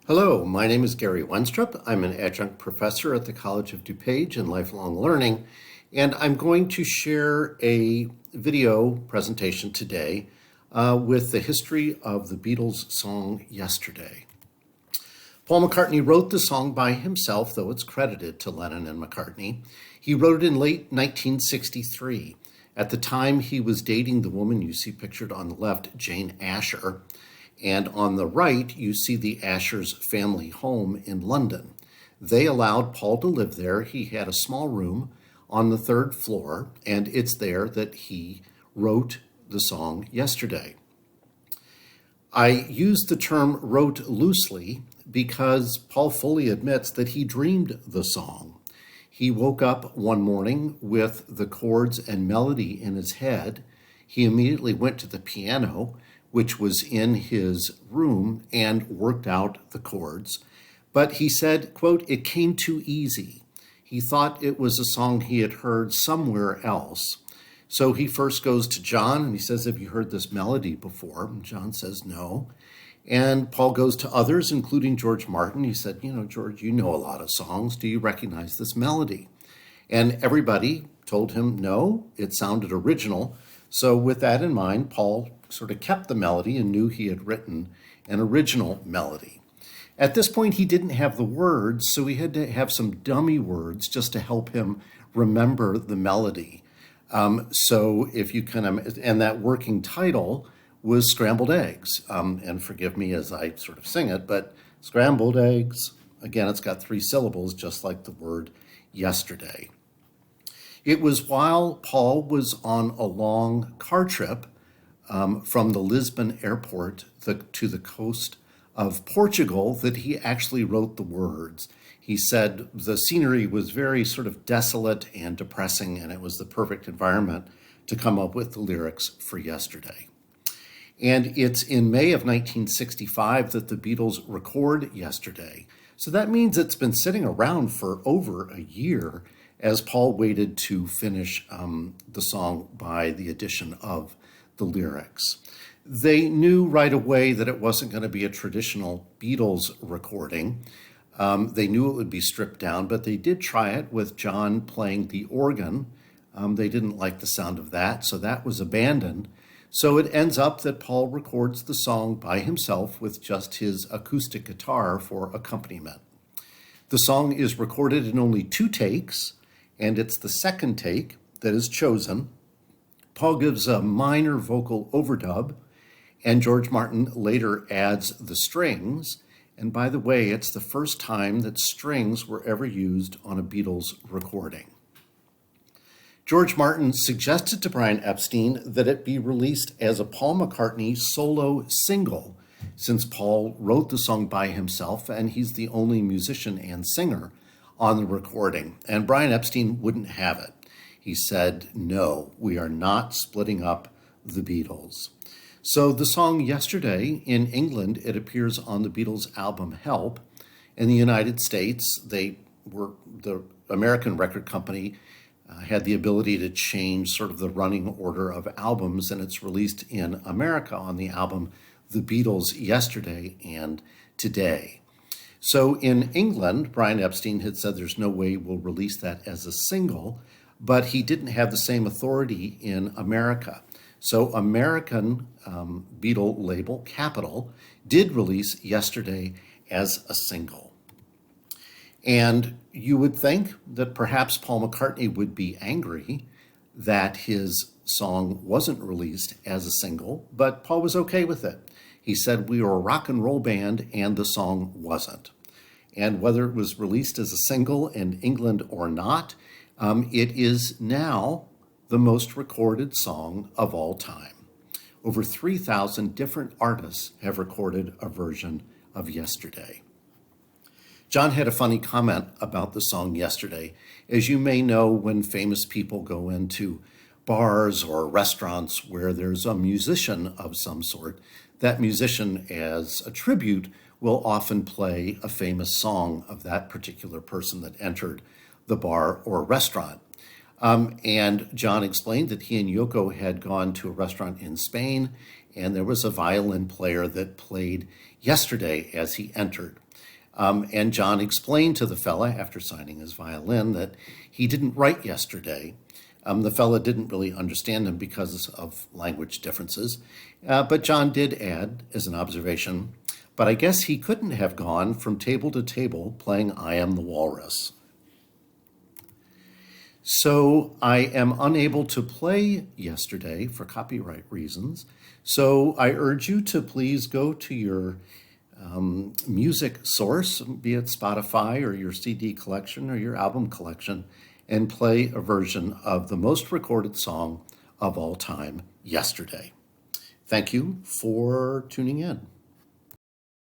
Hello, my name is Gary Wenstrup. I'm an adjunct professor at the College of DuPage in Lifelong Learning, and I'm going to share a video presentation today with the history of the Beatles song Yesterday. Paul McCartney wrote the song by himself, though it's credited to Lennon and McCartney. He wrote it in late 1963. At the time, he was dating the woman you see pictured on the left, Jane Asher. And on the right, you see the Asher's family home in London. They allowed Paul to live there. He had a small room on the third floor, and it's there that he wrote the song Yesterday. I use the term wrote loosely because Paul fully admits that he dreamed the song. He woke up one morning with the chords and melody in his head. He immediately went to the piano, which was in his room, and worked out the chords. But he said, quote, "It came too easy." He thought it was a song he had heard somewhere else. So he first goes to John and he says, "Have you heard this melody before?" And John says, "No." And Paul goes to others, including George Martin. He said, "George, you know a lot of songs. Do you recognize this melody?" And everybody told him, no, it sounded original. So with that in mind, Paul sort of kept the melody and knew he had written an original melody. At this point, he didn't have the words, so he had to have some dummy words just to help him remember the melody. So if you and that working title was Scrambled Eggs. And forgive me as I sort of sing it, but scrambled eggs, again, it's got 3 syllables, just like the word yesterday. It was while Paul was on a long car trip from the Lisbon airport to the coast of Portugal that he actually wrote the words. He said the scenery was very sort of desolate and depressing, and it was the perfect environment to come up with the lyrics for Yesterday. And it's in May of 1965 that the Beatles record Yesterday. So that means it's been sitting around for over a year as Paul waited to finish the song by the addition of the lyrics. They knew right away that it wasn't going to be a traditional Beatles recording. They knew it would be stripped down, but they did try it with John playing the organ. They didn't like the sound of that, so that was abandoned. So it ends up that Paul records the song by himself with just his acoustic guitar for accompaniment. The song is recorded in only 2 takes, and it's the second take that is chosen. Paul gives a minor vocal overdub, and George Martin later adds the strings. And by the way, it's the first time that strings were ever used on a Beatles recording. George Martin suggested to Brian Epstein that it be released as a Paul McCartney solo single, since Paul wrote the song by himself and he's the only musician and singer on the recording. And Brian Epstein wouldn't have it. He said, "No, we are not splitting up the Beatles." So the song Yesterday, in England, it appears on the Beatles album Help. In the United States, the American record company had the ability to change sort of the running order of albums, and it's released in America on the album The Beatles Yesterday and Today. So in England, Brian Epstein had said there's no way we'll release that as a single, but he didn't have the same authority in America. So American Beatle label, Capitol, did release Yesterday as a single. And you would think that perhaps Paul McCartney would be angry that his song wasn't released as a single, but Paul was okay with it. He said, "We were a rock and roll band and the song wasn't." And whether it was released as a single in England or not, it is now the most recorded song of all time. Over 3,000 different artists have recorded a version of Yesterday. John had a funny comment about the song Yesterday. As you may know, when famous people go into bars or restaurants where there's a musician of some sort, that musician, as a tribute, will often play a famous song of that particular person that entered the bar or restaurant. And John explained that he and Yoko had gone to a restaurant in Spain, and there was a violin player that played Yesterday as he entered. And John explained to the fella after signing his violin that he didn't write yesterday. The fella didn't really understand him because of language differences. But John did add, as an observation, but I guess he couldn't have gone from table to table playing I Am the Walrus. So I am unable to play yesterday for copyright reasons. So I urge you to please go to your music source, be it Spotify or your CD collection or your album collection, and play a version of the most recorded song of all time, Yesterday. Thank you for tuning in.